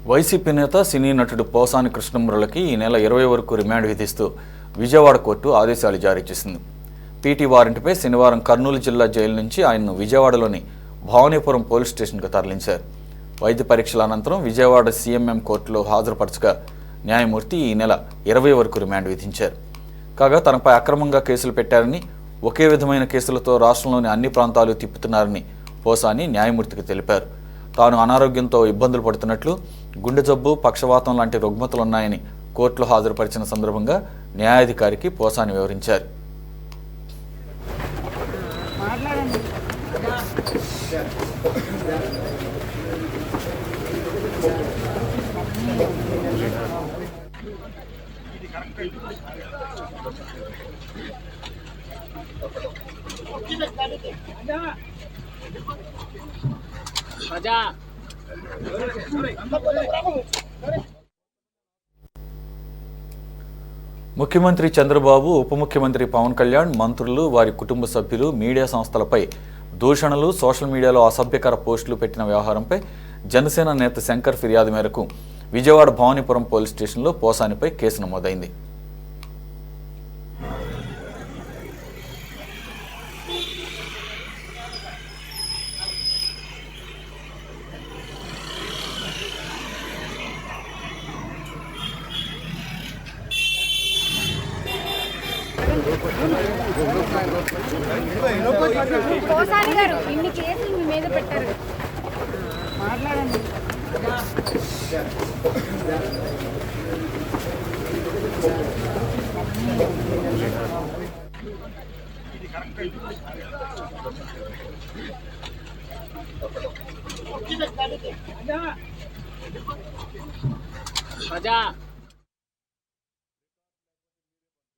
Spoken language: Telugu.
వైసీపీ నేత సినీ నటుడు పోసాని కృష్ణమురళికి ఈ నెల 20 వరకు రిమాండ్ విధిస్తూ విజయవాడ కోర్టు ఆదేశాలు జారీ చేసింది. పీటీ వారెంట్పై శనివారం కర్నూలు జిల్లా జైలు నుంచి ఆయన్ను విజయవాడలోని భవానీపురం పోలీస్ స్టేషన్కు తరలించారు. వైద్య పరీక్షల అనంతరం విజయవాడ సీఎంఎం కోర్టులో హాజరుపరచగా న్యాయమూర్తి ఈ నెల 20 వరకు రిమాండ్ విధించారు. కాగా తనపై అక్రమంగా కేసులు పెట్టారని, ఒకే విధమైన కేసులతో రాష్ట్రంలోని అన్ని ప్రాంతాలు తిప్పుతున్నారని పోసాని న్యాయమూర్తికి తెలిపారు. తాను అనారోగ్యంతో ఇబ్బందులు పడుతున్నట్లు, గుండె జబ్బు, పక్షవాతం లాంటి రుగ్మతలున్నాయని కోర్టులో హాజరుపరిచిన సందర్భంగా న్యాయాధికారికి పోసాని వివరించారు. ముఖ్యమంత్రి చంద్రబాబు, ఉప ముఖ్యమంత్రి పవన్ కళ్యాణ్, మంత్రులు, వారి కుటుంబ సభ్యులు మీడియా సంస్థలపై దూషణలు, సోషల్ మీడియాలో అసభ్యకర పోస్టులు పెట్టిన వ్యవహారంపై జనసేన నేత శంకర్ ఫిర్యాదు మేరకు విజయవాడ భవానీపురం పోలీస్ స్టేషన్లో పోసానిపై కేసు నమోదైంది. పోసాని గారు ఇన్ని కేసులు మీ మీద పెట్టారు, మాట్లాడండి. ప్రజా